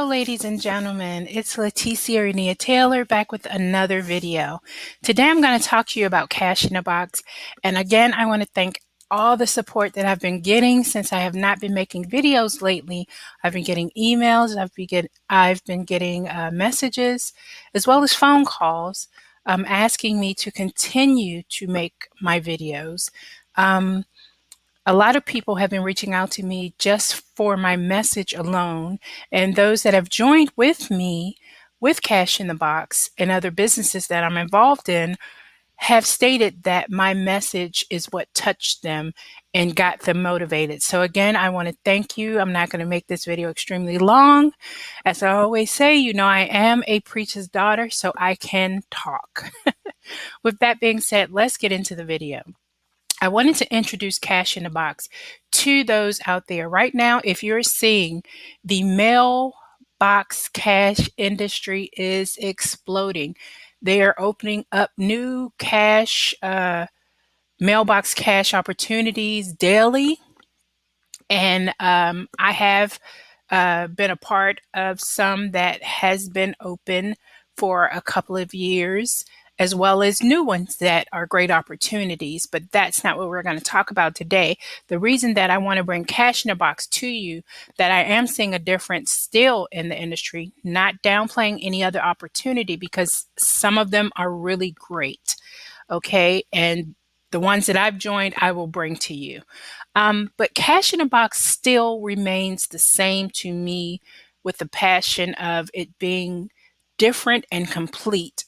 ladies and gentlemen. It's Laticia Reneea Taylor back with another video. Today, I'm going to talk to you about Cash in a Box. And again, I want to thank all the support that I've been getting since I have not been making videos lately. I've been getting emails, I've been getting messages, as well as phone calls asking me to continue to make my videos. A lot of people have been reaching out to me just for my message alone, and those that have joined with me with Cash in the Box and other businesses that I'm involved in have stated that my message is what touched them and got them motivated. So again, I want to thank you. I'm not going to make this video extremely long. As I always say, I am a preacher's daughter, so I can talk. With that being said, let's get into the video. I wanted to introduce Cash in the Box to those out there. Right now, if you're seeing the mailbox cash industry is exploding. They are opening up new mailbox cash opportunities daily. And I have been a part of some that has been open for a couple of years, as well as new ones that are great opportunities. But that's not what we're going to talk about today. The reason that I want to bring Cash in a Box to you, that I am seeing a difference still in the industry, not downplaying any other opportunity, because some of them are really great. Okay. And the ones that I've joined, I will bring to you. But Cash in a Box still remains the same to me, with the passion of it being different and complete.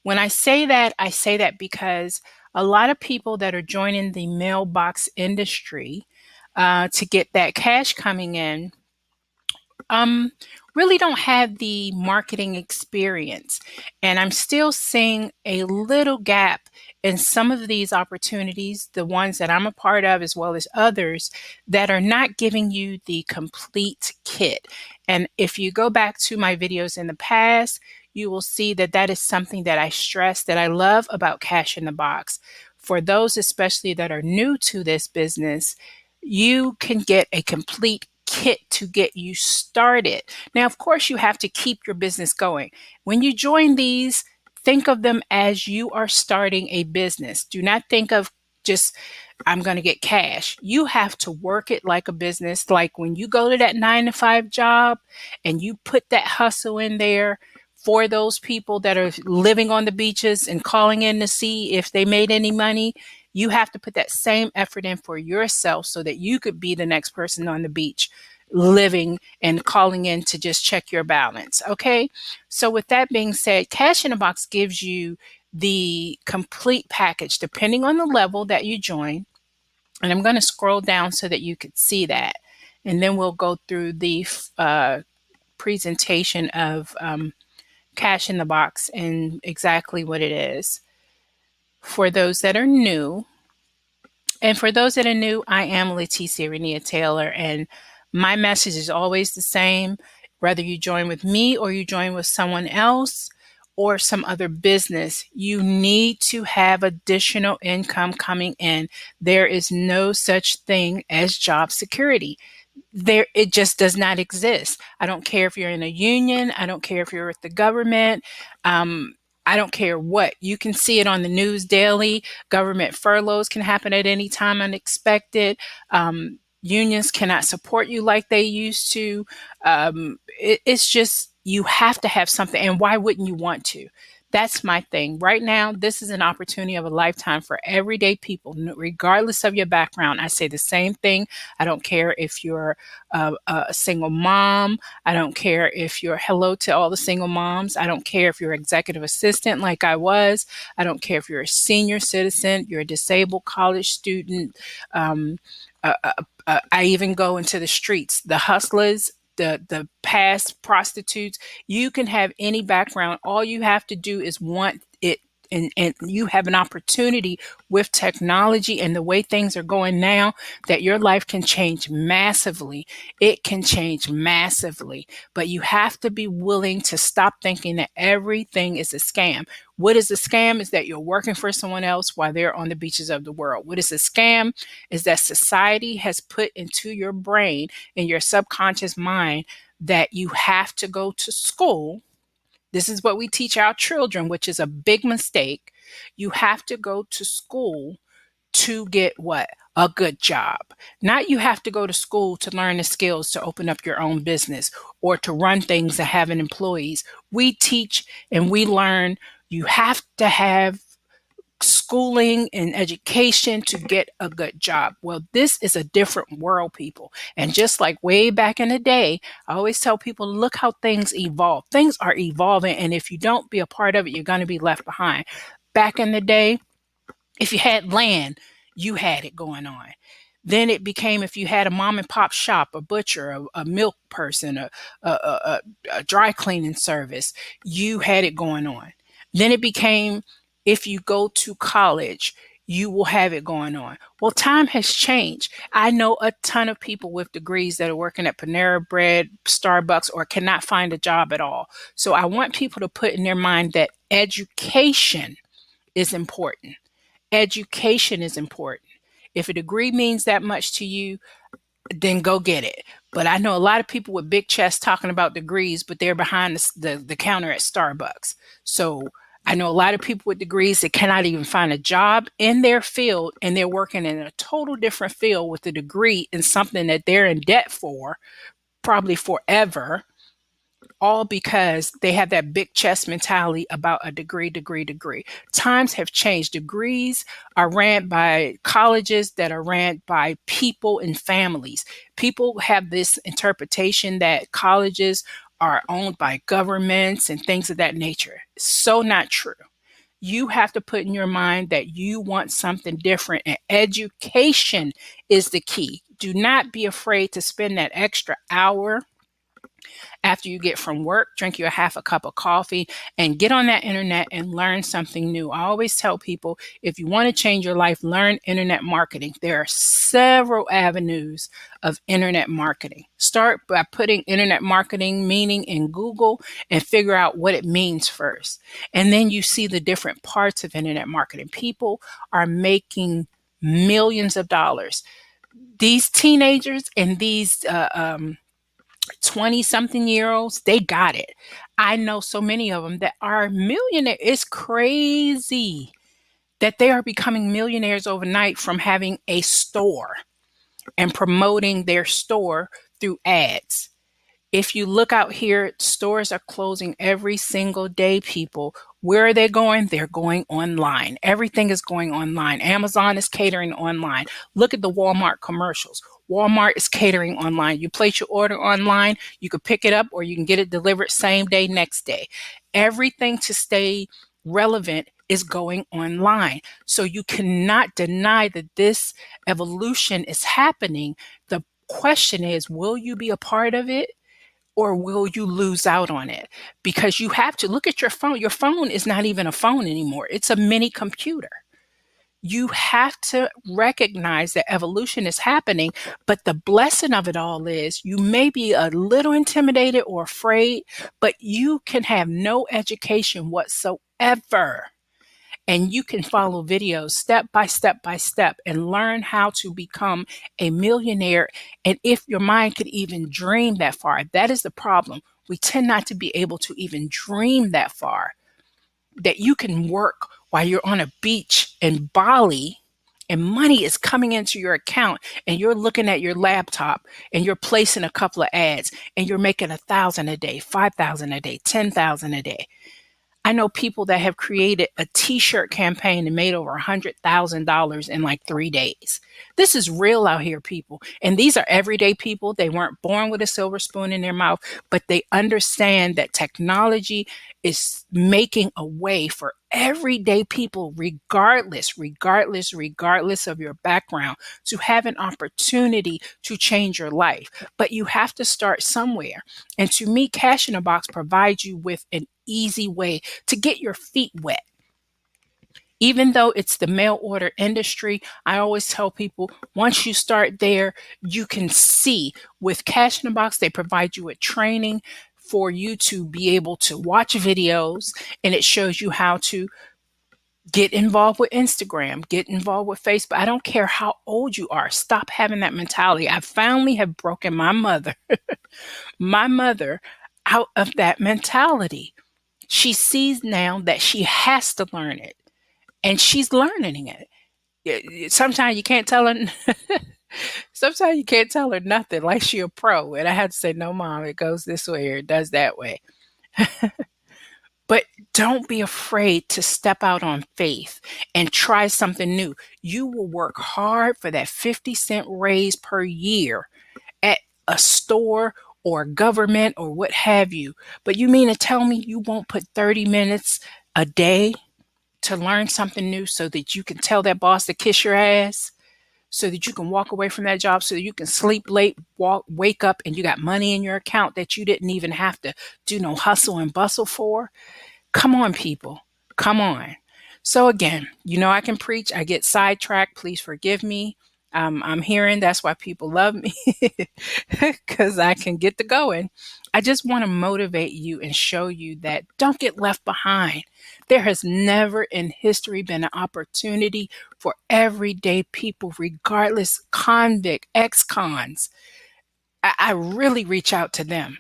When I say that because a lot of people that are joining the mailbox industry to get that cash coming in really don't have the marketing experience. And I'm still seeing a little gap in some of these opportunities, the ones that I'm a part of, as well as others that are not giving you the complete kit. And if you go back to my videos in the past, you will see that that is something that I stress, that I love about Cash in the Box. For those especially that are new to this business, you can get a complete kit to get you started. Now, of course, you have to keep your business going. When you join these, think of them as you are starting a business. Do not think of just, I'm going to get cash. You have to work it like a business. Like when you go to that 9-to-5 job and you put that hustle in there for those people that are living on the beaches and calling in to see if they made any money, you have to put that same effort in for yourself so that you could be the next person on the beach living and calling in to just check your balance. Okay. So with that being said, Cash in a Box gives you the complete package depending on the level that you join. And I'm going to scroll down so that you could see that. And then we'll go through the presentation of Cash in the Box and exactly what it is. For those that are new, I am Laticia Reneea Taylor, and my message is always the same, whether you join with me or you join with someone else or some other business. You need to have additional income coming in. There is no such thing as job security. It just does not exist. I don't care if you're in a union. I don't care if you're with the government. I don't care what. You can see it on the news daily. Government furloughs can happen at any time, unexpected. Unions cannot support you like they used to. It's just, you have to have something. And why wouldn't you want to? That's my thing. Right now, this is an opportunity of a lifetime for everyday people, regardless of your background. I say the same thing. I don't care if you're a single mom. I don't care if you're, hello to all the single moms. I don't care if you're executive assistant like I was. I don't care if you're a senior citizen, you're a disabled college student. I even go into the streets, the hustlers, the past prostitutes. You can have any background. All you have to do is want it. And you have an opportunity with technology and the way things are going now that your life can change massively. It can change massively, but you have to be willing to stop thinking that everything is a scam. What is a scam is that you're working for someone else while they're on the beaches of the world. What is a scam is that society has put into your brain, in your subconscious mind, that you have to go to school. This is what we teach our children, which is a big mistake. You have to go to school to get what? A good job. Not you have to go to school to learn the skills to open up your own business or to run things and having employees. We teach and we learn you have to have schooling and education to get a good job. Well, this is a different world, people. And just like way back in the day, I always tell people, look how things evolve. Things are evolving. And if you don't be a part of it, you're going to be left behind. Back in the day, if you had land, you had it going on. Then it became if you had a mom and pop shop, a butcher, a milk person, a dry cleaning service, you had it going on. Then it became if you go to college, you will have it going on. Well, time has changed. I know a ton of people with degrees that are working at Panera Bread, Starbucks, or cannot find a job at all. So I want people to put in their mind that education is important. Education is important. If a degree means that much to you, then go get it. But I know a lot of people with big chests talking about degrees, but they're behind the counter at Starbucks. So I know a lot of people with degrees that cannot even find a job in their field, and they're working in a total different field with a degree in something that they're in debt for, probably forever, all because they have that big chest mentality about a degree, degree, degree. Times have changed. Degrees are ran by colleges that are ran by people and families. People have this interpretation that colleges are owned by governments and things of that nature. So not true. You have to put in your mind that you want something different, and education is the key. Do not be afraid to spend that extra hour after you get from work, drink your half a cup of coffee and get on that internet and learn something new. I always tell people, if you want to change your life, learn internet marketing. There are several avenues of internet marketing. Start by putting internet marketing meaning in Google and figure out what it means first. And then you see the different parts of internet marketing. People are making millions of dollars. These teenagers and these 20 something year olds, they got it. I know so many of them that are millionaires. It's crazy that they are becoming millionaires overnight from having a store and promoting their store through ads. If you look out here, stores are closing every single day, people. Where are they going? They're going online. Everything is going online. Amazon is catering online. Look at the Walmart commercials. Walmart is catering online. You place your order online, you can pick it up or you can get it delivered same day, next day. Everything to stay relevant is going online. So you cannot deny that this evolution is happening. The question is, will you be a part of it? Or will you lose out on it? Because you have to look at your phone. Your phone is not even a phone anymore. It's a mini computer. You have to recognize that evolution is happening, but the blessing of it all is you may be a little intimidated or afraid, but you can have no education whatsoever. And you can follow videos step by step by step and learn how to become a millionaire. And if your mind could even dream that far, that is the problem. We tend not to be able to even dream that far, that you can work while you're on a beach in Bali and money is coming into your account and you're looking at your laptop and you're placing a couple of ads and you're making 1,000 a day, 5,000 a day, 10,000 a day. I know people that have created a t-shirt campaign and made over $100,000 in like 3 days. This is real out here, people. And these are everyday people. They weren't born with a silver spoon in their mouth, but they understand that technology is making a way for everyday people, regardless of your background, to have an opportunity to change your life. But you have to start somewhere. And to me, Cash in a Box provides you with an easy way to get your feet wet. Even though it's the mail order industry, I always tell people once you start there, you can see with Cash in a Box, they provide you with training for you to be able to watch videos, and it shows you how to Get involved with Instagram, get involved with Facebook. I don't care how old you are. Stop having that mentality. I finally have broken my mother out of that mentality. She sees now that she has to learn it, and she's learning it. Sometimes you can't tell her sometimes you can't tell her nothing like she a pro. And I had to say, no, mom, it goes this way or it does that way. But don't be afraid to step out on faith and try something new. You will work hard for that 50-cent raise per year at a store or government or what have you. But you mean to tell me you won't put 30 minutes a day to learn something new so that you can tell that boss to kiss your ass? So that you can walk away from that job, so that you can sleep late, wake up, and you got money in your account that you didn't even have to do no hustle and bustle for? Come on, people. Come on. So again, I can preach. I get sidetracked. Please forgive me. I'm hearing that's why people love me because I can get to going. I just want to motivate you and show you that don't get left behind. There has never in history been an opportunity for everyday people, regardless, convict, ex-cons. I really reach out to them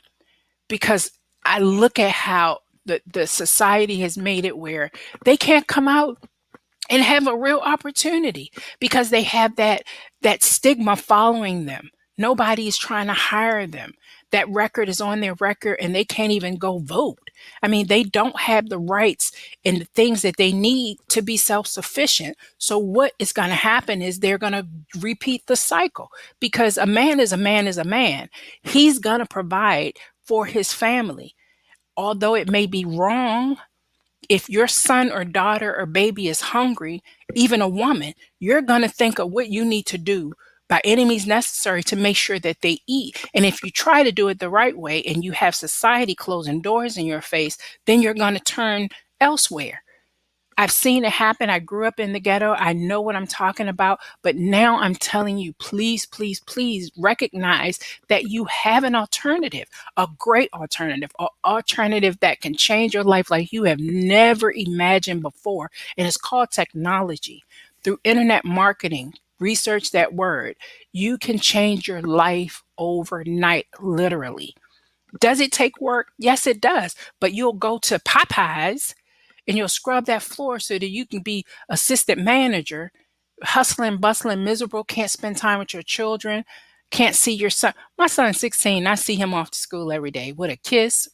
because I look at how the society has made it where they can't come out and have a real opportunity because they have that stigma following them. Nobody is trying to hire them. That record is on their record and they can't even go vote. I mean, they don't have the rights and the things that they need to be self-sufficient. So what is going to happen is they're going to repeat the cycle because a man is a man is a man. He's going to provide for his family. Although it may be wrong, if your son or daughter or baby is hungry, even a woman, you're going to think of what you need to do by any means necessary to make sure that they eat. And if you try to do it the right way and you have society closing doors in your face, then you're going to turn elsewhere. I've seen it happen. I grew up in the ghetto. I know what I'm talking about. But now I'm telling you, please, please, please recognize that you have an alternative, a great alternative, an alternative that can change your life like you have never imagined before. And it's called technology. Through internet marketing, research that word. You can change your life overnight, literally. Does it take work? Yes, it does. But you'll go to Popeyes and you'll scrub that floor so that you can be assistant manager, hustling, bustling, miserable, can't spend time with your children, can't see your son. My son's 16. I see him off to school every day with a kiss.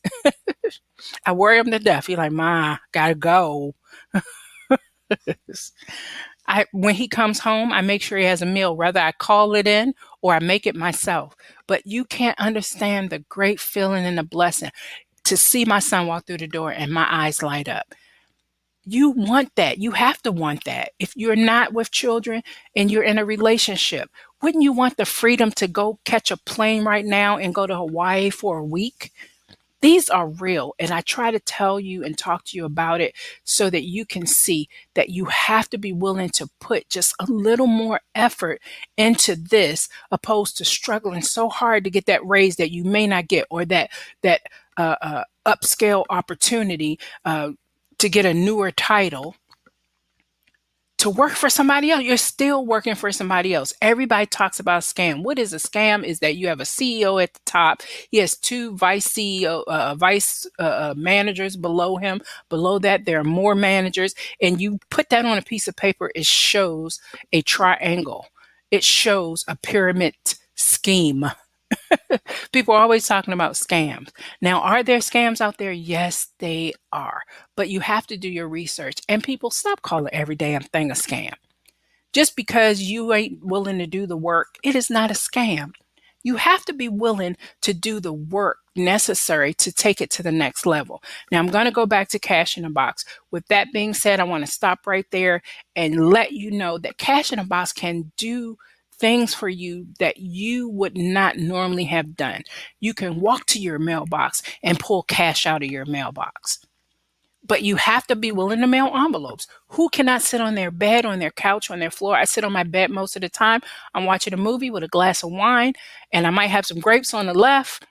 I worry him to death. He's like, Ma, gotta go. When he comes home, I make sure he has a meal, whether I call it in or I make it myself. But you can't understand the great feeling and the blessing to see my son walk through the door and my eyes light up. You want that. You have to want that. If you're not with children and you're in a relationship, wouldn't you want the freedom to go catch a plane right now and go to Hawaii for a week? These are real. And I try to tell you and talk to you about it so that you can see that you have to be willing to put just a little more effort into this opposed to struggling so hard to get that raise that you may not get or that upscale opportunity to get a newer title to work for somebody else. You're still working for somebody else. Everybody talks about scam. What is a scam? Is that you have a CEO at the top. He has two vice managers below him. Below that, there are more managers. And you put that on a piece of paper, it shows a triangle. It shows a pyramid scheme. People are always talking about scams. Now, are there scams out there? Yes, they are. But you have to do your research. And people, stop calling every damn thing a scam. Just because you ain't willing to do the work, it is not a scam. You have to be willing to do the work necessary to take it to the next level. Now, I'm going to go back to Cash in a Box. With that being said, I want to stop right there and let you know that Cash in a Box can do things for you that you would not normally have done. You can walk to your mailbox and pull cash out of your mailbox. But you have to be willing to mail envelopes. Who cannot sit on their bed, on their couch, on their floor? I sit on my bed most of the time. I'm watching a movie with a glass of wine, and I might have some grapes on the left,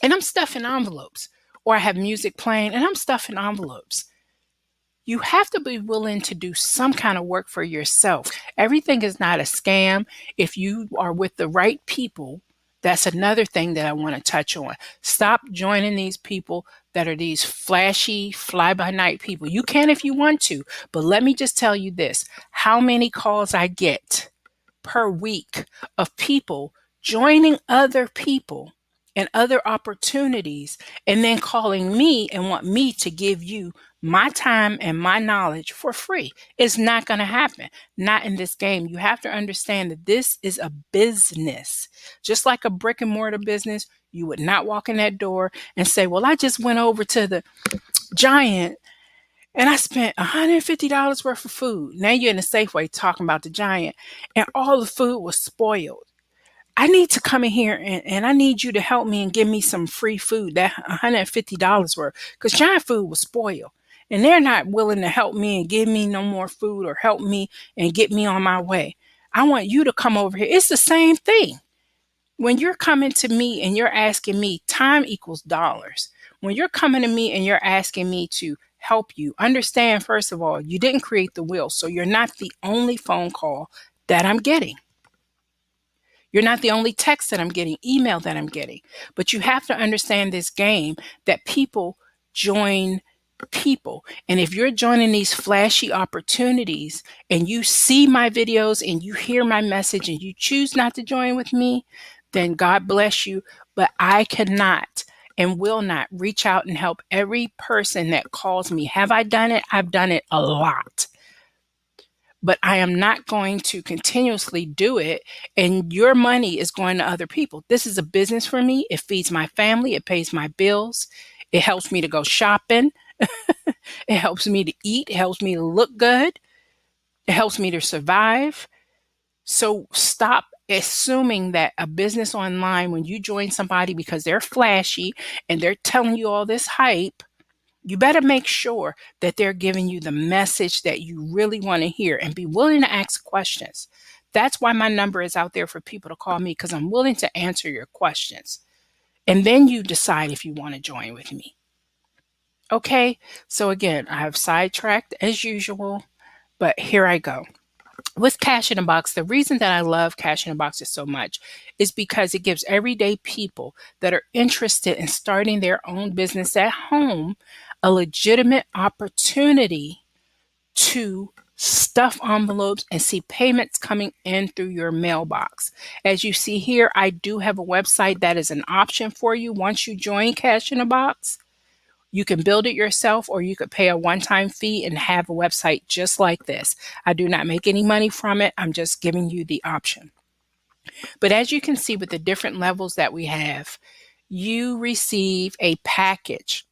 and I'm stuffing envelopes. Or I have music playing, and I'm stuffing envelopes. You have to be willing to do some kind of work for yourself. Everything is not a scam. If you are with the right people, that's another thing that I want to touch on. Stop joining these people that are these flashy, fly by night people. You can if you want to, but let me just tell you this, how many calls I get per week of people joining other people and other opportunities and then calling me and want me to give you my time and my knowledge for free. It's not going to happen. Not in this game. You have to understand that this is a business. Just like a brick and mortar business, you would not walk in that door and say, well, I just went over to the Giant and I spent $150 worth of food. Now you're in a Safeway talking about the Giant, and all the food was spoiled. I need to come in here and I need you to help me and give me some free food, that $150 worth, because Giant food was spoiled. And they're not willing to help me and give me no more food or help me and get me on my way. I want you to come over here. It's the same thing. When you're coming to me and you're asking me, time equals dollars. When you're coming to me and you're asking me to help you, understand, first of all, you didn't create the wheel. So you're not the only phone call that I'm getting. You're not the only text that I'm getting, email that I'm getting. But you have to understand this game that people join people. And if you're joining these flashy opportunities and you see my videos and you hear my message and you choose not to join with me, then God bless you. But I cannot and will not reach out and help every person that calls me. Have I done it? I've done it a lot. But I am not going to continuously do it, and your money is going to other people. This is a business for me. It feeds my family. It pays my bills. It helps me to go shopping. It helps me to eat. It helps me to look good. It helps me to survive. So stop assuming that a business online, when you join somebody because they're flashy and they're telling you all this hype, you better make sure that they're giving you the message that you really want to hear and be willing to ask questions. That's why my number is out there for people to call me, because I'm willing to answer your questions. And then you decide if you want to join with me. Okay, so again, I have sidetracked as usual, but here I go. With Cash in a Box, the reason that I love Cash in a Box so much is because it gives everyday people that are interested in starting their own business at home a legitimate opportunity to stuff envelopes and see payments coming in through your mailbox. As you see here, I do have a website that is an option for you once you join Cash in a Box. You can build it yourself, or you could pay a one-time fee and have a website just like this. I do not make any money from it. I'm just giving you the option. But as you can see with the different levels that we have, you receive a package.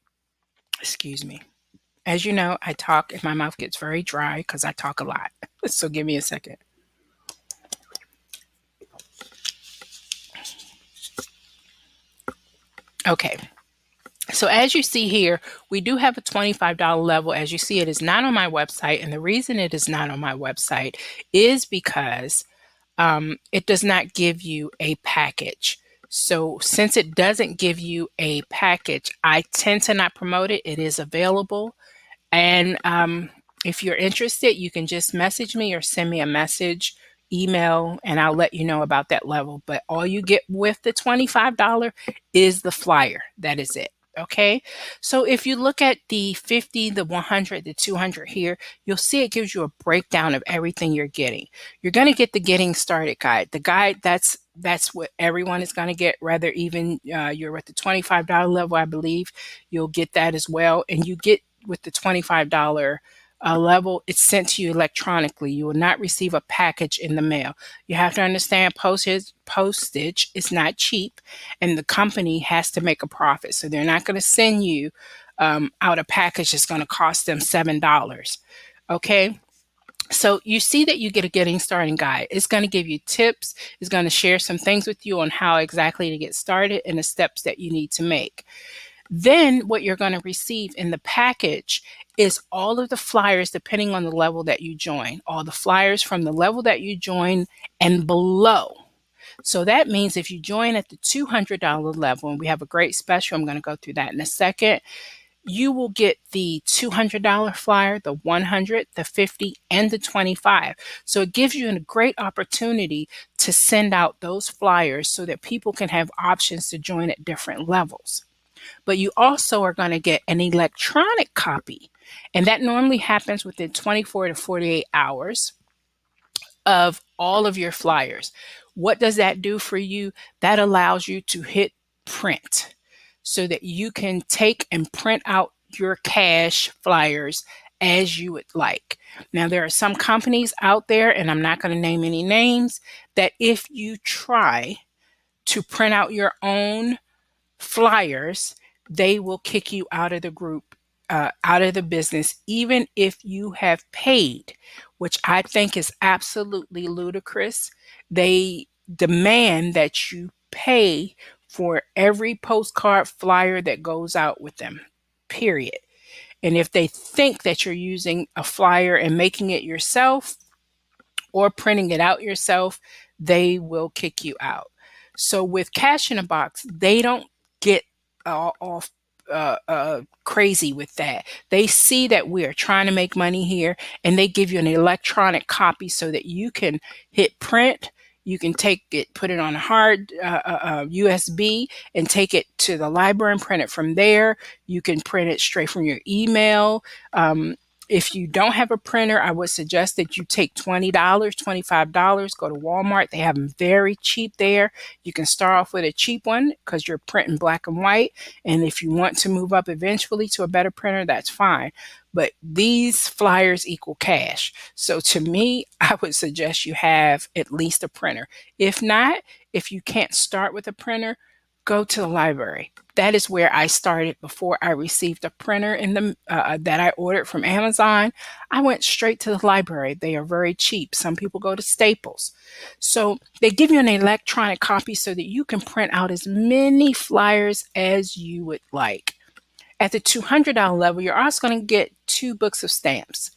Excuse me. As you know, I talk and my mouth gets very dry because I talk a lot. So give me a second. Okay. So as you see here, we do have a $25 level. As you see, it is not on my website. And the reason it is not on my website is because it does not give you a package. So since it doesn't give you a package, I tend to not promote it. It is available. And if you're interested, you can just message me or send me a message, email, and I'll let you know about that level. But all you get with the $25 is the flyer. That is it. Okay, so if you look at the 50, the 100, the 200 here, you'll see it gives you a breakdown of everything you're getting. You're going to get the getting started guide. The guide, that's what everyone is going to get, rather even you're at the $25 level, I believe, you'll get that as well. And you get with the $25 level, it's sent to you electronically. You will not receive a package in the mail. You have to understand postage is not cheap, and the company has to make a profit. So they're not going to send you out a package that's going to cost them $7. Okay. So you see that you get a getting started guide. It's going to give you tips. It's going to share some things with you on how exactly to get started and the steps that you need to make. Then what you're going to receive in the package is all of the flyers depending on the level that you join, all the flyers from the level that you join and below. So that means if you join at the $200 level, and we have a great special, I'm going to go through that in a second, you will get the $200 flyer, the 100, the 50, and the 25. So it gives you a great opportunity to send out those flyers so that people can have options to join at different levels. But you also are going to get an electronic copy, and that normally happens within 24 to 48 hours of all of your flyers. What does that do for you? That allows you to hit print so that you can take and print out your cash flyers as you would like. Now, there are some companies out there, and I'm not going to name any names, that if you try to print out your own flyers, they will kick you out of the group, out of the business, even if you have paid, which I think is absolutely ludicrous. They demand that you pay for every postcard flyer that goes out with them, period. And if they think that you're using a flyer and making it yourself, or printing it out yourself, they will kick you out. So with Cash in a Box, they don't get all crazy with that. They see that we are trying to make money here, and they give you an electronic copy so that you can hit print. You can take it, put it on a hard USB, and take it to the library and print it from there. You can print it straight from your email. If you don't have a printer, I would suggest that you take $20, $25, go to Walmart. They have them very cheap there. You can start off with a cheap one because you're printing black and white. And if you want to move up eventually to a better printer, that's fine. But these flyers equal cash. So to me, I would suggest you have at least a printer. If not, if you can't start with a printer, go to the library. That is where I started before I received a printer in the that I ordered from Amazon. I went straight to the library. They are very cheap. Some people go to Staples. So they give you an electronic copy so that you can print out as many flyers as you would like. At the $200 level, you're also going to get 2 books of stamps.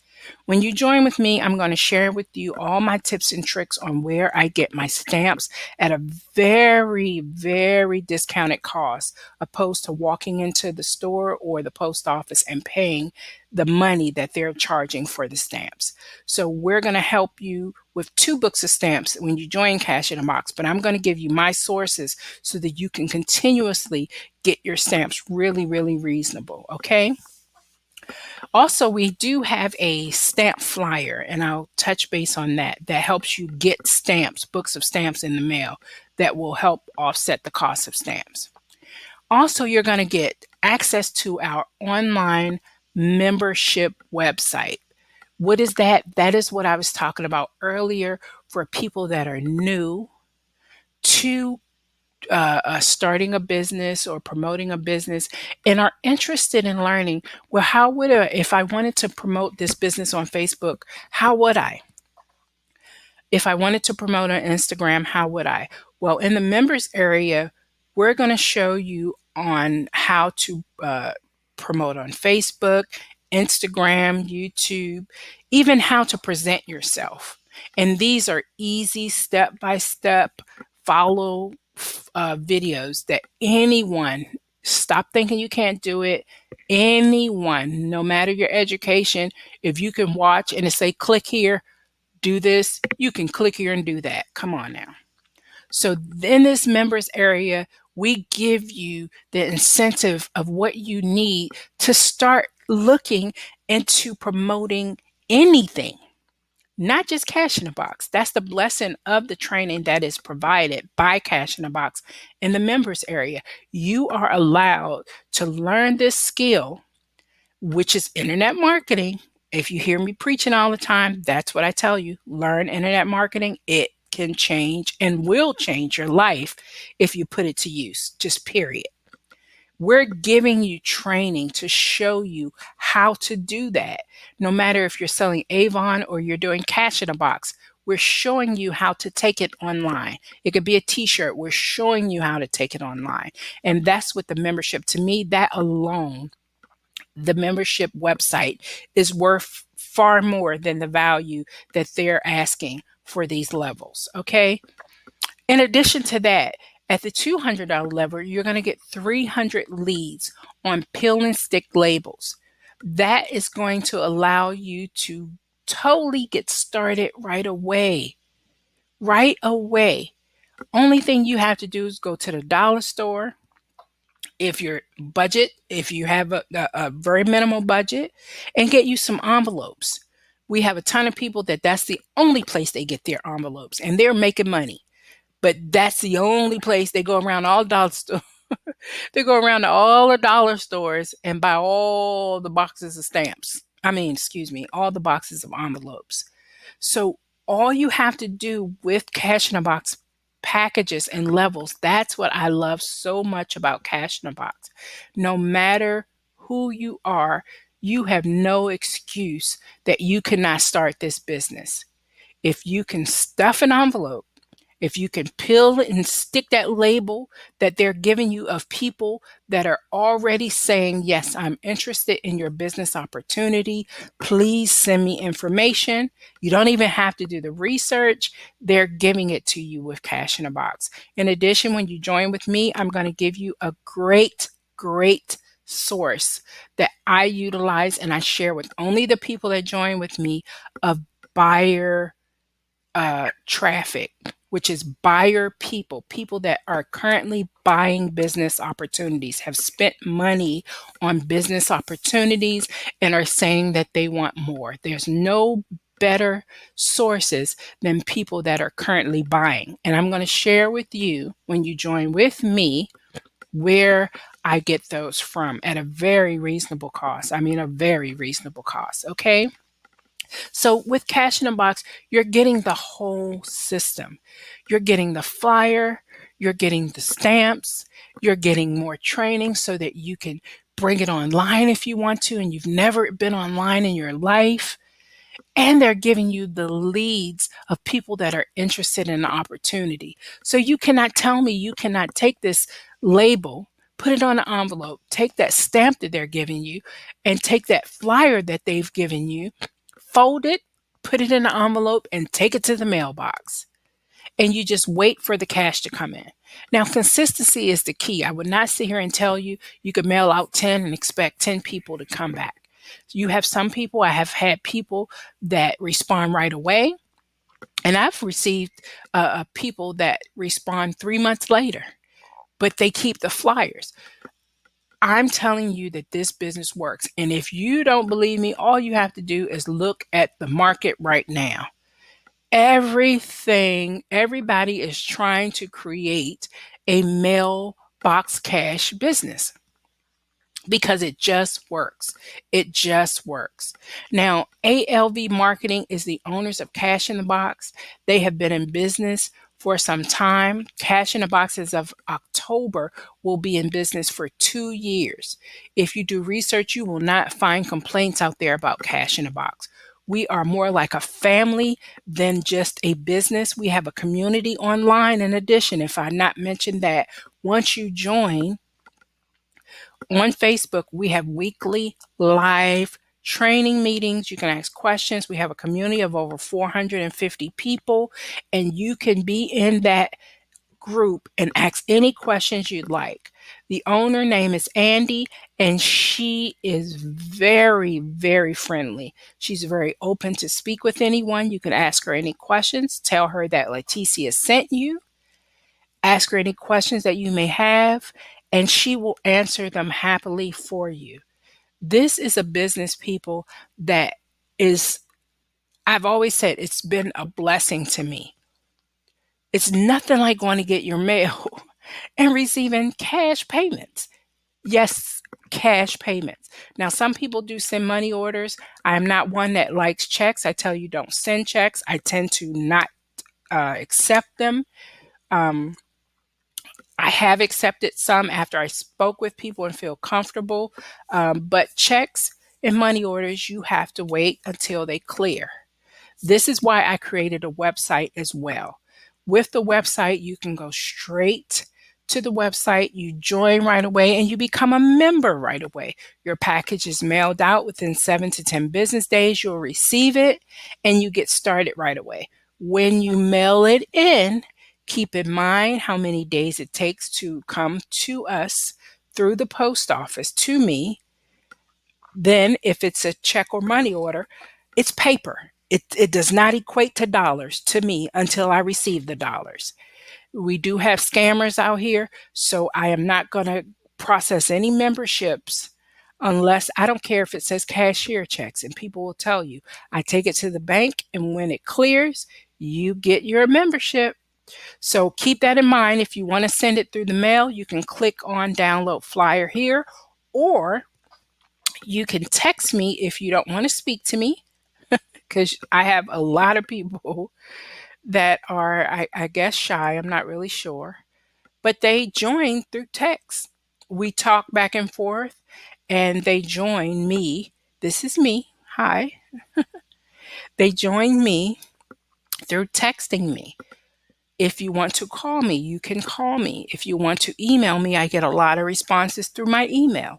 When you join with me, I'm going to share with you all my tips and tricks on where I get my stamps at a very, very discounted cost, opposed to walking into the store or the post office and paying the money that they're charging for the stamps. So we're going to help you with 2 books of stamps when you join Cash in a Box, but I'm going to give you my sources so that you can continuously get your stamps really, really reasonable, okay? Also, we do have a stamp flyer, and I'll touch base on that. That helps you get stamps, books of stamps in the mail that will help offset the cost of stamps. Also, you're going to get access to our online membership website. What is that? That is what I was talking about earlier for people that are new to starting a business or promoting a business and are interested in learning, well, how would if I wanted to promote this business on Facebook, how would I? If I wanted to promote on Instagram, how would I? Well, in the members area, we're going to show you on how to promote on Facebook, Instagram, YouTube, even how to present yourself. And these are easy step by step follow videos that anyone, stop thinking you can't do it. Anyone, no matter your education, if you can watch and it say click here, do this, you can click here and do that. Come on now. So in this members area, we give you the incentive of what you need to start looking into promoting anything, not just Cash in a Box. That's the blessing of the training that is provided by Cash in a Box in the members area. You are allowed to learn this skill, which is internet marketing. If you hear me preaching all the time, that's what I tell you. Learn internet marketing. It can change and will change your life if you put it to use, just period. We're giving you training to show you how to do that. No matter if you're selling Avon or you're doing Cash in a Box, we're showing you how to take it online. It could be a t-shirt. We're showing you how to take it online. And that's what the membership, to me, that alone, the membership website is worth far more than the value that they're asking for these levels. Okay. In addition to that, At the $200 level, you're going to get 300 leads on peel and stick labels. That is going to allow you to totally get started right away. Right away. Only thing you have to do is go to the dollar store. If you have a very minimal budget, and get you some envelopes. We have a ton of people that's the only place they get their envelopes, and they're making money. But that's the only place they go around all dollar stores. They go around to all the dollar stores and buy all the boxes of stamps. I mean, excuse me, all the boxes of envelopes. So all you have to do with Cash in a Box packages and levels, that's what I love so much about Cash in a Box. No matter who you are, you have no excuse that you cannot start this business. If you can stuff an envelope, if you can peel and stick that label that they're giving you of people that are already saying, yes, I'm interested in your business opportunity. Please send me information. You don't even have to do the research. They're giving it to you with Cash in a Box. In addition, when you join with me, I'm going to give you a great source that I utilize and I share with only the people that join with me of buyer traffic, which is buyer people that are currently buying business opportunities, have spent money on business opportunities, and are saying that they want more. There's no better sources than people that are currently buying. And I'm going to share with you when you join with me where I get those from at a very reasonable cost. I mean, a very reasonable cost. Okay. So with Cash in a Box, you're getting the whole system. You're getting the flyer, you're getting the stamps, you're getting more training so that you can bring it online if you want to and you've never been online in your life. And they're giving you the leads of people that are interested in the opportunity. So you cannot tell me you cannot take this label, put it on an envelope, take that stamp that they're giving you, and take that flyer that they've given you, fold it, put it in an envelope, and take it to the mailbox. And you just wait for the cash to come in. Now, consistency is the key. I would not sit here and tell you you could mail out 10 and expect 10 people to come back. You have some people, I have had people that respond right away, and I've received people that respond 3 months later, but they keep the flyers. I'm telling you that this business works. And if you don't believe me, all you have to do is look at the market right now. Everybody is trying to create a mailbox cash business because it just works. It just works. Now, ALV Marketing is the owners of Cash in the Box. They have been in business for some time. Cash in the Box as of October will be in business for 2 years. If you do research, you will not find complaints out there about Cash in the Box. We are more like a family than just a business. We have a community online. In addition, if I not mentioned that, once you join, on Facebook, we have weekly live training meetings. You can ask questions. We have a community of over 450 people, and you can be in that group and ask any questions you'd like. The owner name is Andy, and she is very friendly. She's very open to speak with anyone. You can ask her any questions. Tell her that Laticia sent you. Ask her any questions that you may have, and she will answer them happily for you. This is a business, people, that is, I've always said, it's been a blessing to me. It's nothing like going to get your mail and receiving cash payments. Yes, cash payments. Now, some people do send money orders. I'm not one that likes checks. I tell you, don't send checks. I tend to not accept them. I have accepted some after I spoke with people and feel comfortable, but checks and money orders, you have to wait until they clear. This is why I created a website as well. With the website, you can go straight to the website, you join right away, and you become a member right away. Your package is mailed out within 7 to 10 business days. You'll receive it, and you get started right away. When you mail it in, Keep in mind how many days it takes to come to us through the post office to me. Then, if it's a check or money order, it's paper. It does not equate to dollars to me until I receive the dollars. We do have scammers out here, so I am not going to process any memberships unless I don't care if it says cashier checks, and people will tell you. I take it to the bank, and when it clears, you get your membership. So keep that in mind. If you want to send it through the mail, you can click on download flyer here, or you can text me if you don't want to speak to me, because I have a lot of people that are, I guess, shy. I'm not really sure, but they join through text. We talk back and forth, and they join me. This is me. Hi. They join me through texting me. If you want to call me, you can call me. If you want to email me, I get a lot of responses through my email.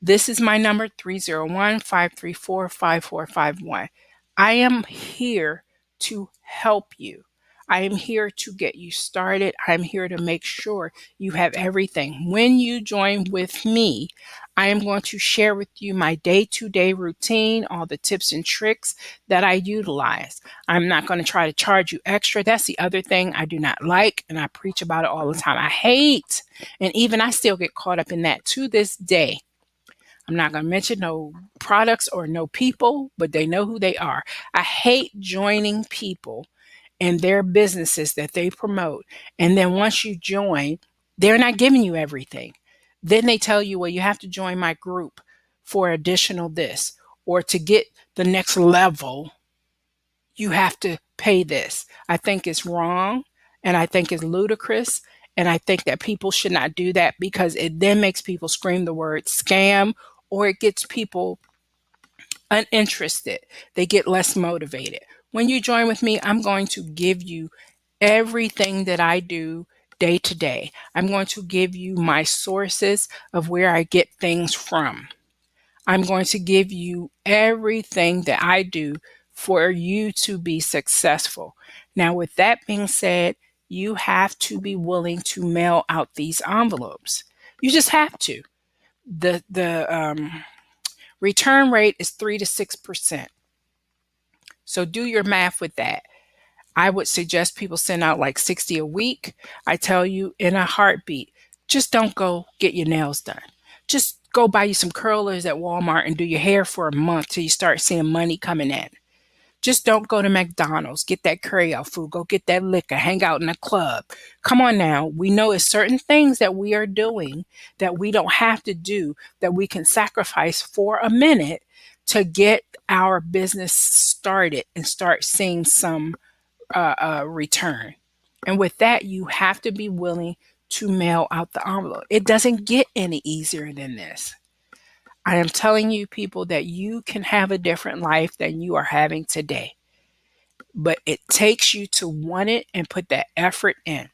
This is my number, 301-534-5451. I am here to help you. I am here to get you started. I'm here to make sure you have everything. When you join with me, I am going to share with you my day-to-day routine, all the tips and tricks that I utilize. I'm not going to try to charge you extra. That's the other thing I do not like, and I preach about it all the time. I hate, and even I still get caught up in that to this day. I'm not going to mention no products or no people, but they know who they are. I hate joining people in their businesses that they promote. And then once you join, they're not giving you everything. Then they tell you, well, you have to join my group for additional this, or to get the next level, you have to pay this. I think it's wrong, and I think it's ludicrous. And I think that people should not do that, because it then makes people scream the word scam, or it gets people uninterested. They get less motivated. When you join with me, I'm going to give you everything that I do day to day. I'm going to give you my sources of where I get things from. I'm going to give you everything that I do for you to be successful. Now, with that being said, you have to be willing to mail out these envelopes. You just have to. The return rate is 3 to 6%. So do your math with that. I would suggest people send out like 60 a week. I tell you, in a heartbeat, just don't go get your nails done. Just go buy you some curlers at Walmart and do your hair for a month till you start seeing money coming in. Just don't go to McDonald's, get that carryout food, go get that liquor, hang out in a club. Come on now. We know it's certain things that we are doing that we don't have to do, that we can sacrifice for a minute to get our business started and start seeing some return. And with that, you have to be willing to mail out the envelope. It doesn't get any easier than this. I am telling you, people, that you can have a different life than you are having today. But it takes you to want it and put that effort in.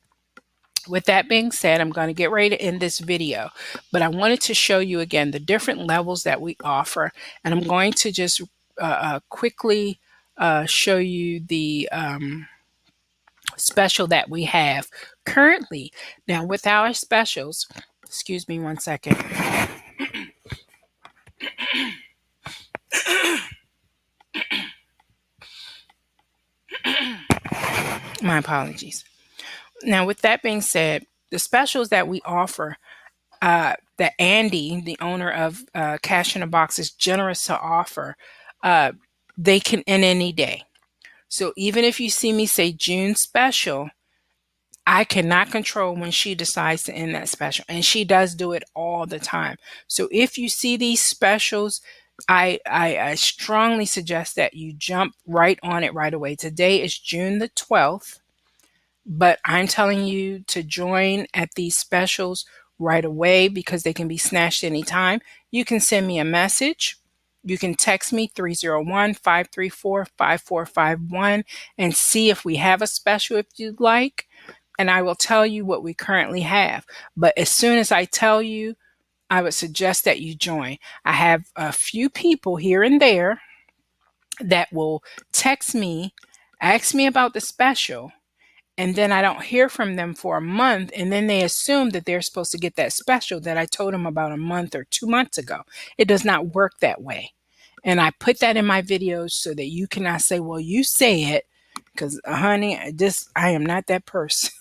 With that being said, I'm going to get ready to end this video, but I wanted to show you again the different levels that we offer. And I'm going to just quickly show you the special that we have currently. Now, with our specials, excuse me one second. My apologies. Now, with that being said, the specials that we offer, that Andy, the owner of Cash in a Box, is generous to offer, uh, they can end any day. So even if you see me say June special, I cannot control when she decides to end that special. And she does do it all the time. So if you see these specials, I strongly suggest that you jump right on it right away. Today is June the 12th, but I'm telling you to join at these specials right away, because they can be snatched anytime. You can send me a message. You can text me 301-534-5451 and see if we have a special if you'd like. And I will tell you what we currently have. But as soon as I tell you, I would suggest that you join. I have a few people here and there that will text me, ask me about the special, and then I don't hear from them for a month, and then they assume that they're supposed to get that special that I told them about a month or 2 months ago. It does not work that way. And I put that in my videos so that you cannot say, well, you say it, because honey, I am not that person.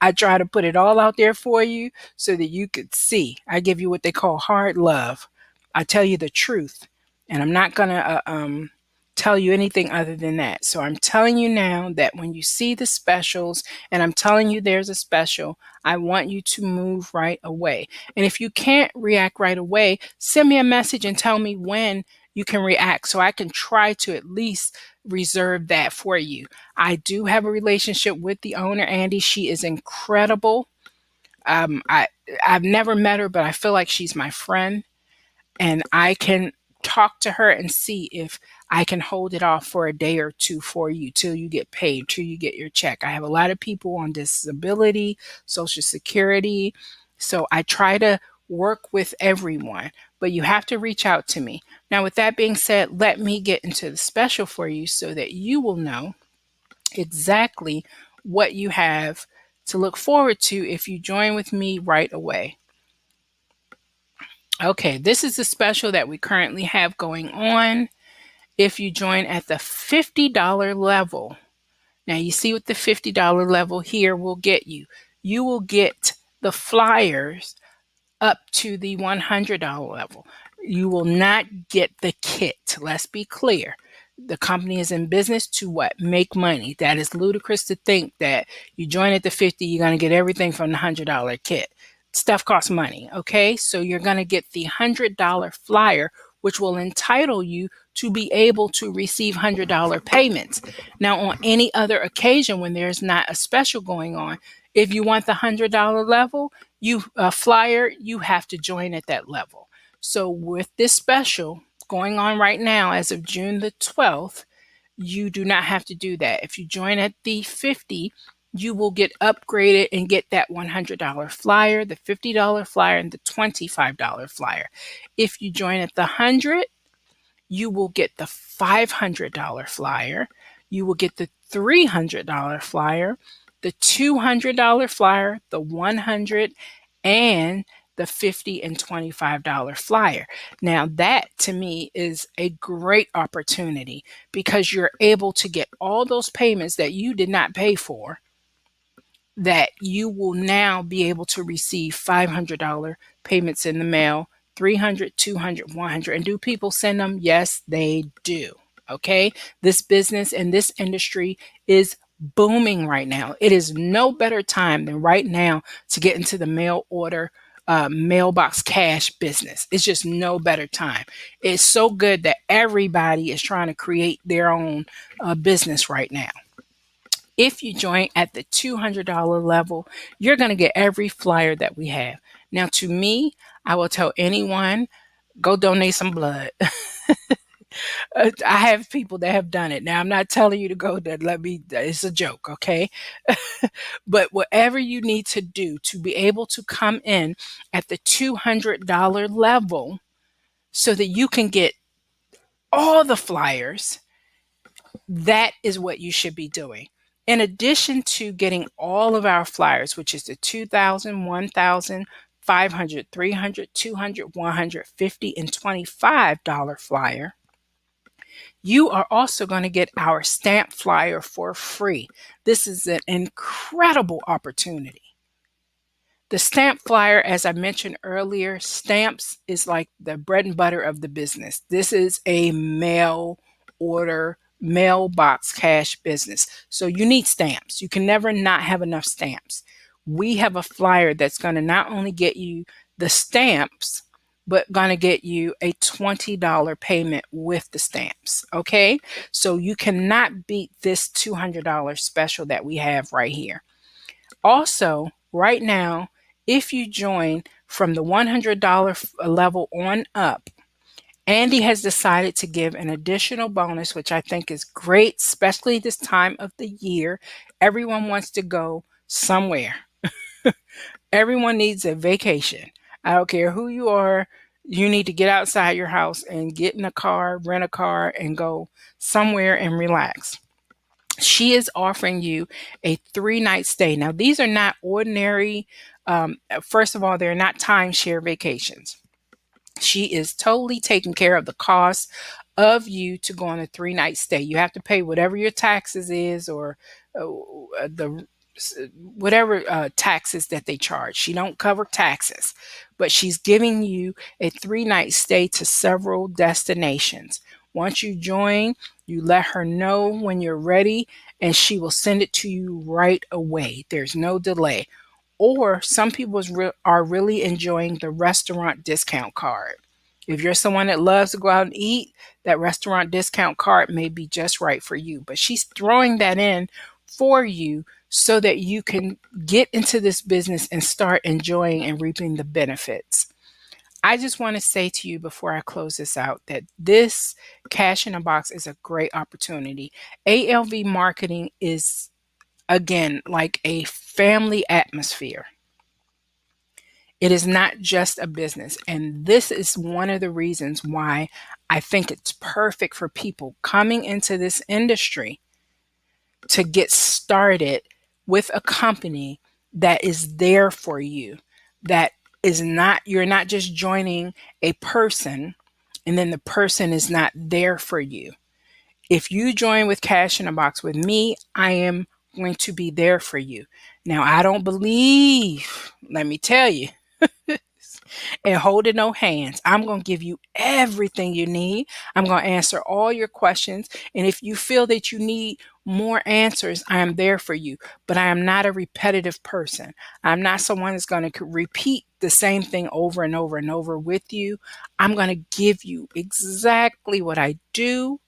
I try to put it all out there for you so that you could see. I give you what they call hard love. I tell you the truth, and I'm not going to tell you anything other than that. So I'm telling you now that when you see the specials and I'm telling you there's a special, I want you to move right away. And if you can't react right away, send me a message and tell me when you can react so I can try to at least reserve that for you. I do have a relationship with the owner, Andy. She is incredible. Um, I I've never met her, but I feel like she's my friend, and I can talk to her and see if I can hold it off for a day or two for you till you get paid, till you get your check. I have a lot of people on disability, Social Security, so I try to work with everyone, but you have to reach out to me. Now, with that being said, let me get into the special for you so that you will know exactly what you have to look forward to if you join with me right away. Okay, this is the special that we currently have going on. If you join at the $50 level, now you see what the $50 level here will get you. You will get the flyers up to the $100 level. You will not get the kit. Let's be clear. The company is in business to what? Make money. That is ludicrous to think that you join at the 50, you're going to get everything from the $100 kit. Stuff costs money, okay? So you're going to get the $100 flyer, which will entitle you to be able to receive $100 payments. Now, on any other occasion when there's not a special going on, if you want the $100 level, you flyer, you have to join at that level. So with this special going on right now as of June the 12th, you do not have to do that. If you join at the 50, you will get upgraded and get that $100 flyer, the $50 flyer, and the $25 flyer. If you join at the 100, you will get the $500 flyer, you will get the $300 flyer, the $200 flyer, the 100, and the $50 and $25 flyer. Now, that to me is a great opportunity because you're able to get all those payments that you did not pay for, that you will now be able to receive $500 payments in the mail, 300, 200, 100. And do people send them? Yes, they do. Okay. This business and this industry is booming right now. It is no better time than right now to get into the mail order, mailbox cash business. It's just no better time. It's so good that everybody is trying to create their own business right now. If you join at the $200 level, you're going to get every flyer that we have. Now, to me, I will tell anyone, go donate some blood. I have people that have done it. Now, I'm not telling you to go there. It's a joke, okay? But whatever you need to do to be able to come in at the $200 level so that you can get all the flyers, that is what you should be doing. In addition to getting all of our flyers, which is the 2,000, 1,000, 500, 300, 200, 150, and $25 flyer, you are also going to get our stamp flyer for free. This is an incredible opportunity. The stamp flyer, as I mentioned earlier, stamps is like the bread and butter of the business. This is a mail order, mailbox cash business. So you need stamps. You can never not have enough stamps. We have a flyer that's going to not only get you the stamps, but going to get you a $20 payment with the stamps. Okay. So you cannot beat this $200 special that we have right here. Also, right now, if you join from the $100 level on up, Andy has decided to give an additional bonus, which I think is great, especially this time of the year. Everyone wants to go somewhere. Everyone needs a vacation. I don't care who you are. You need to get outside your house and get in a car, rent a car, and go somewhere and relax. She is offering you a 3-night stay. Now, these are not ordinary, first of all, they're not timeshare vacations. She is totally taking care of the cost of you to go on a 3-night stay. You have to pay whatever your taxes is, or the whatever taxes that they charge. She don't cover taxes, but she's giving you a 3-night stay to several destinations. Once you join, you let her know when you're ready, and she will send it to you right away. There's no delay. Or some people are really enjoying the restaurant discount card. If you're someone that loves to go out and eat, that restaurant discount card may be just right for you. But she's throwing that in for you so that you can get into this business and start enjoying and reaping the benefits. I just want to say to you before I close this out that this Cash in a Box is a great opportunity. ALV marketing is, again, like a family atmosphere. It is not just a business. And this is one of the reasons why I think it's perfect for people coming into this industry to get started with a company that is there for you, that is not, you're not just joining a person and then the person is not there for you. If you join with Cash in a Box with me, I am going to be there for you. Now, I don't believe, let me tell you, and holding no hands. I'm going to give you everything you need. I'm going to answer all your questions. And if you feel that you need more answers, I am there for you. But I am not a repetitive person. I'm not someone that's going to repeat the same thing over and over and over with you. I'm going to give you exactly what I do.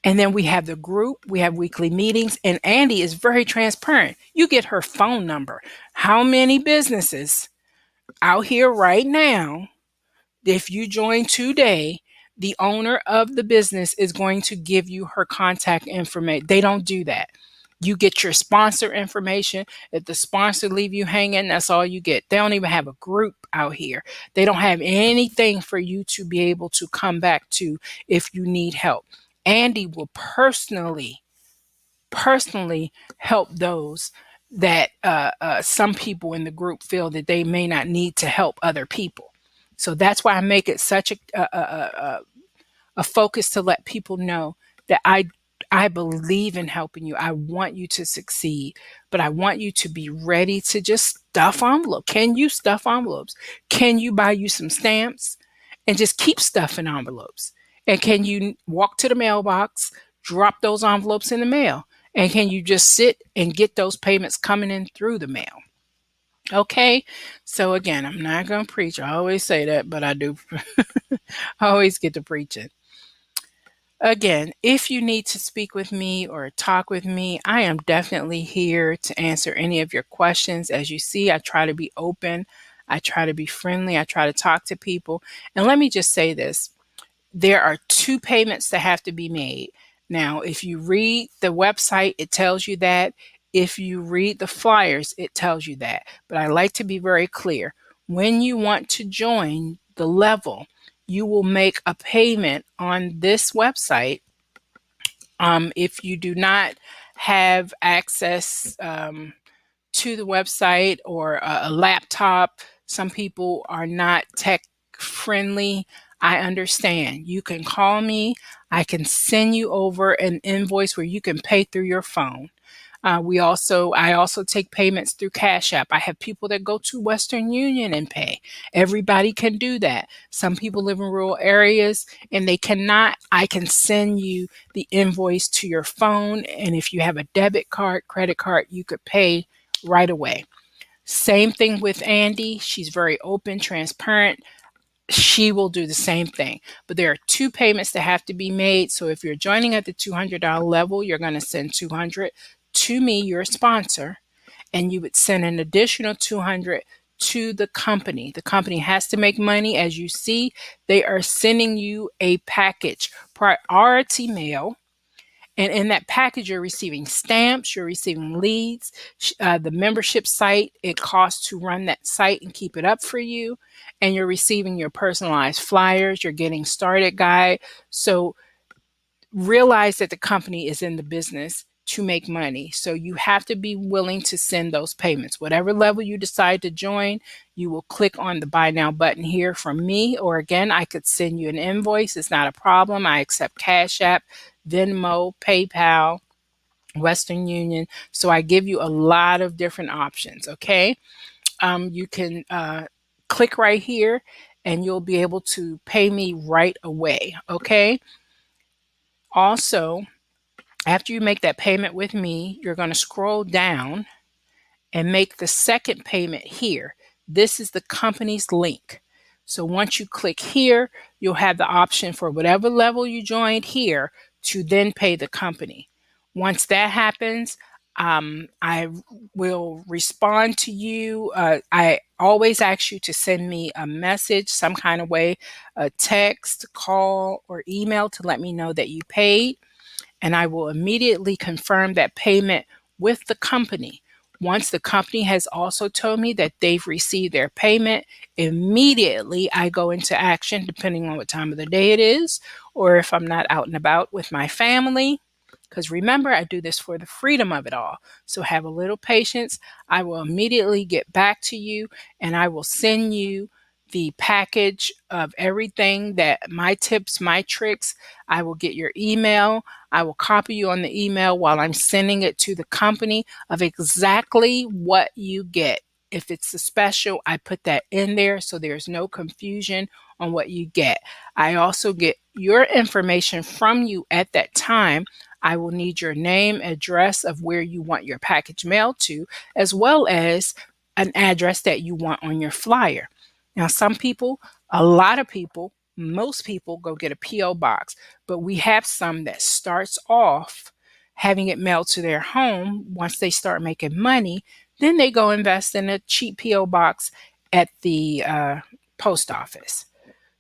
And then we have the group, we have weekly meetings, and Andy is very transparent. You get her phone number. How many businesses out here right now, if you join today, the owner of the business is going to give you her contact information. They don't do that. You get your sponsor information. If the sponsor leave you hanging, that's all you get. They don't even have a group out here. They don't have anything for you to be able to come back to if you need help. Andy will personally help those that some people in the group feel that they may not need to help other people. So that's why I make it such a focus to let people know that I believe in helping you. I want you to succeed, but I want you to be ready to just stuff envelopes. Can you stuff envelopes? Can you buy you some stamps and just keep stuffing envelopes? And can you walk to the mailbox, drop those envelopes in the mail? And can you just sit and get those payments coming in through the mail? Okay. So again, I'm not going to preach. I always say that, but I do. I always get to preaching. Again, if you need to speak with me or talk with me, I am definitely here to answer any of your questions. As you see, I try to be open. I try to be friendly. I try to talk to people. And let me just say this. There are 2 payments that have to be made. Now, if you read the website, it tells you that. If you read the flyers, it tells you that. But I like to be very clear. When you want to join the level, you will make a payment on this website. If you do not have access to the website or a laptop, some people are not tech friendly. I understand. You can call me. I can send you over an invoice where you can pay through your phone. I also take payments through Cash App. I have people that go to Western Union and pay. Everybody can do that. Some people live in rural areas and they cannot. I can send you the invoice to your phone. And if you have a debit card, credit card, you could pay right away. Same thing with Andy. She's very open, transparent. She will do the same thing. But there are 2 payments that have to be made. So if you're joining at the $200 level, you're going to send $200 to me, your sponsor, and you would send an additional $200 to the company. The company has to make money. As you see, they are sending you a package, priority mail. And in that package, you're receiving stamps, you're receiving leads, the membership site, it costs to run that site and keep it up for you. And you're receiving your personalized flyers, your getting started guide. So realize that the company is in the business to make money. So you have to be willing to send those payments. Whatever level you decide to join, you will click on the buy now button here from me, or again, I could send you an invoice. It's not a problem. I accept Cash App, Venmo, PayPal, Western Union. So I give you a lot of different options. Okay. You can click right here and you'll be able to pay me right away. Okay. Also, after you make that payment with me, you're going to scroll down and make the second payment here. This is the company's link. So once you click here, you'll have the option for whatever level you joined here to then pay the company. Once that happens, I will respond to you. I always ask you to send me a message, some kind of way, a text, call, or email to let me know that you paid, and I will immediately confirm that payment with the company. Once the company has also told me that they've received their payment, immediately I go into action depending on what time of the day it is, or if I'm not out and about with my family. Because remember, I do this for the freedom of it all. So have a little patience. I will immediately get back to you and I will send you the package of everything, that my tips, my tricks. I will get your email. I will copy you on the email while I'm sending it to the company of exactly what you get. If it's a special, I put that in there so there's no confusion on what you get. I also get your information from you at that time. I will need your name, address of where you want your package mailed to, as well as an address that you want on your flyer. Now, some people, a lot of people, most people go get a P.O. box, but we have some that starts off having it mailed to their home. Once they start making money, then they go invest in a cheap P.O. box at the post office.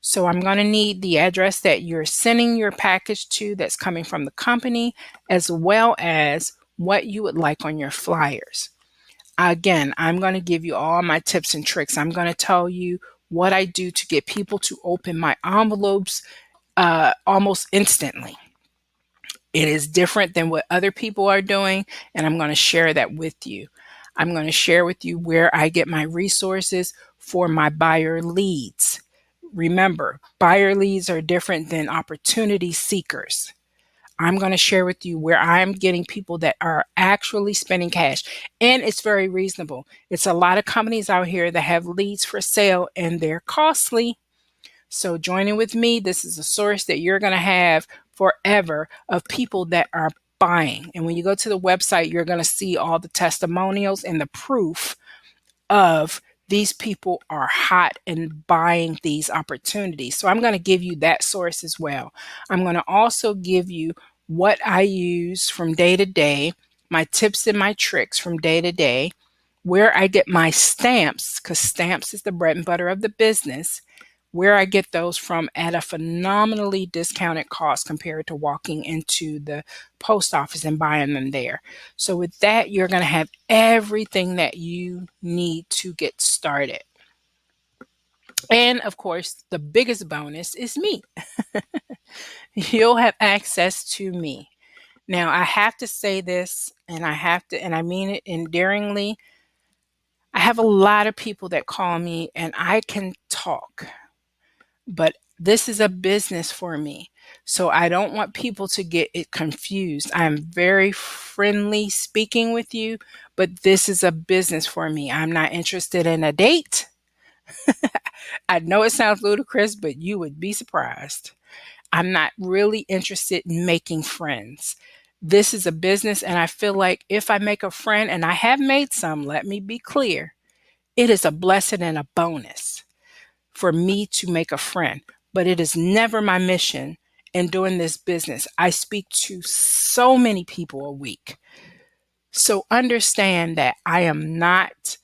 So I'm going to need the address that you're sending your package to that's coming from the company, as well as what you would like on your flyers. Again, I'm going to give you all my tips and tricks. I'm going to tell you what I do to get people to open my envelopes almost instantly. It is different than what other people are doing, and I'm going to share that with you. I'm going to share with you where I get my resources for my buyer leads. Remember, buyer leads are different than opportunity seekers. I'm going to share with you where I'm getting people that are actually spending cash, and it's very reasonable. It's a lot of companies out here that have leads for sale and they're costly. So joining with me, this is a source that you're going to have forever of people that are buying. And when you go to the website, you're going to see all the testimonials and the proof of these people are hot and buying these opportunities. So I'm going to give you that source as well. I'm going to also give you what I use from day to day, my tips and my tricks from day to day, where I get my stamps, because stamps is the bread and butter of the business, where I get those from at a phenomenally discounted cost compared to walking into the post office and buying them there. So with that, you're going to have everything that you need to get started. And of course, the biggest bonus is me. You'll have access to me. Now, I have to say this, and I mean it endearingly. I have a lot of people that call me and I can talk, but this is a business for me. So I don't want people to get it confused. I'm very friendly speaking with you, but this is a business for me. I'm not interested in a date. I know it sounds ludicrous, but you would be surprised. I'm not really interested in making friends. This is a business, and I feel like if I make a friend, and I have made some, let me be clear, it is a blessing and a bonus for me to make a friend, but it is never my mission in doing this business. I speak to so many people a week. So understand that I am not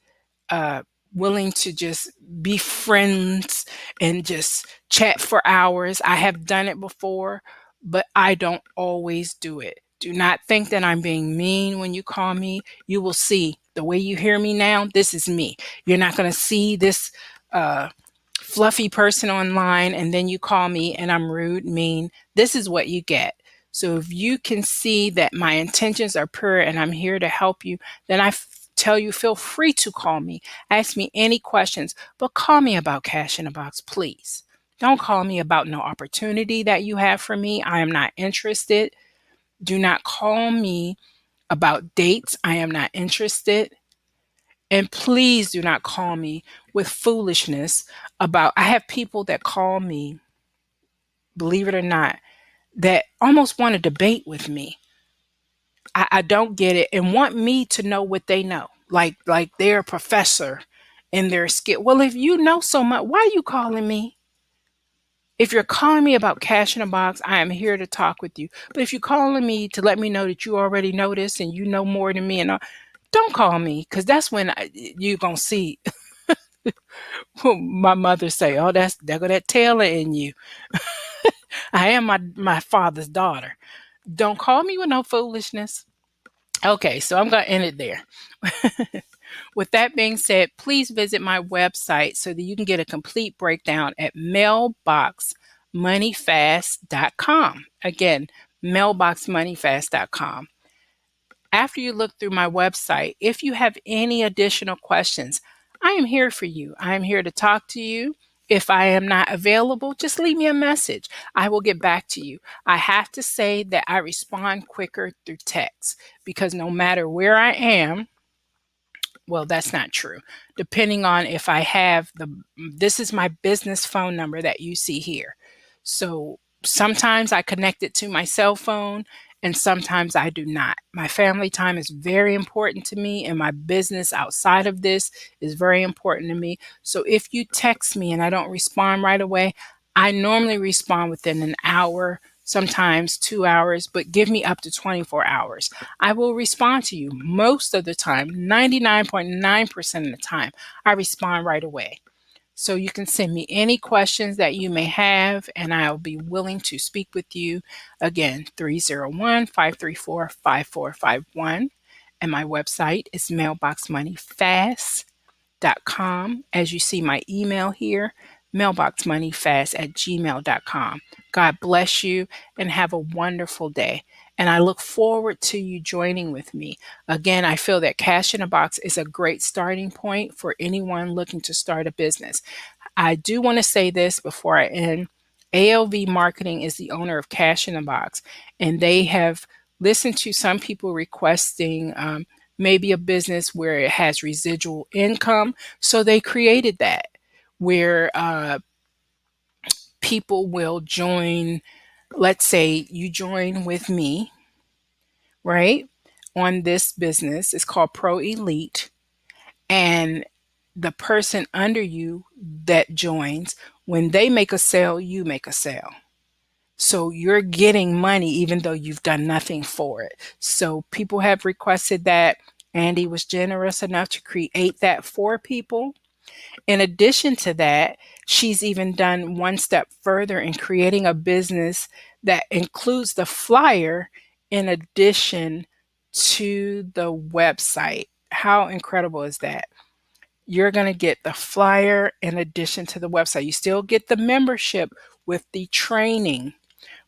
uh, willing to just be friends and just chat for hours. I have done it before, but I don't always do it. Do not think that I'm being mean when you call me. You will see the way you hear me now. This is me. You're not going to see this fluffy person online and then you call me and I'm rude, mean. This is what you get. So if you can see that my intentions are pure and I'm here to help you, then tell you, feel free to call me. Ask me any questions, but call me about Cash in a Box, please. Don't call me about no opportunity that you have for me. I am not interested. Do not call me about dates. I am not interested. And please do not call me with foolishness about. I have people that call me, believe it or not, that almost want to debate with me. I don't get it and want me to know what they know. Like they're a professor in their skill. Well, if you know so much, why are you calling me? If you're calling me about Cash in a Box, I am here to talk with you. But if you're calling me to let me know that you already know this and you know more than me and all, don't call me, because that's when you're going to see my mother say, oh, there go that Taylor in you. I am my father's daughter. Don't call me with no foolishness. Okay, so I'm going to end it there. With that being said, please visit my website so that you can get a complete breakdown at mailboxmoneyfast.com. Again, mailboxmoneyfast.com. After you look through my website, if you have any additional questions, I am here for you. I am here to talk to you. If I am not available, just leave me a message. I will get back to you. I have to say that I respond quicker through text because no matter where I am, well, that's not true. Depending on if I have this is my business phone number that you see here. So sometimes I connect it to my cell phone and sometimes I do not. My family time is very important to me and my business outside of this is very important to me. So if you text me and I don't respond right away, I normally respond within an hour, sometimes 2 hours, but give me up to 24 hours. I will respond to you most of the time, 99.9% of the time. I respond right away. So you can send me any questions that you may have, and I'll be willing to speak with you. Again, 301-534-5451. And my website is mailboxmoneyfast.com. As you see my email here, mailboxmoneyfast@gmail.com. God bless you and have a wonderful day. And I look forward to you joining with me. Again, I feel that Cash in a Box is a great starting point for anyone looking to start a business. I do want to say this before I end. ALV Marketing is the owner of Cash in a Box, and they have listened to some people requesting maybe a business where it has residual income. So they created that where people will join. Let's say you join with me, right, on this business. It's called Pro Elite. And the person under you that joins, when they make a sale, you make a sale. So you're getting money even though you've done nothing for it. So people have requested that. Andy was generous enough to create that for people. In addition to that, she's even done one step further in creating a business that includes the flyer in addition to the website. How incredible is that? You're going to get the flyer in addition to the website. You still get the membership with the training,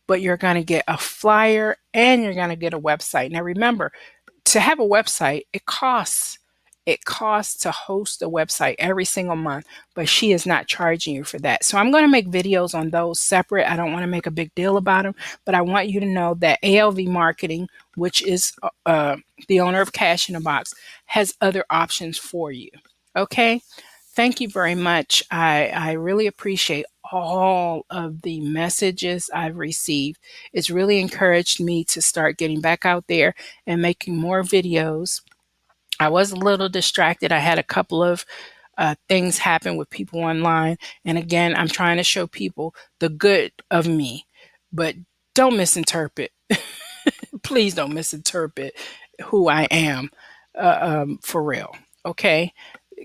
but you're going to get a flyer and you're going to get a website. Now remember, to have a website, it costs. It costs to host a website every single month, but she is not charging you for that. So I'm going to make videos on those separate. I don't want to make a big deal about them, but I want you to know that ALV Marketing, which is the owner of Cash in a Box, has other options for you. Okay? Thank you very much. I really appreciate all of the messages I've received. It's really encouraged me to start getting back out there and making more videos. I was a little distracted. I had a couple of things happen with people online. And again, I'm trying to show people the good of me, but don't misinterpret. Please don't misinterpret who I am for real. Okay?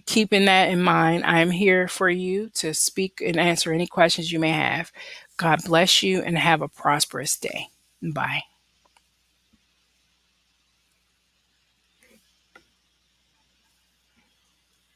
Keeping that in mind, I am here for you to speak and answer any questions you may have. God bless you and have a prosperous day. Bye.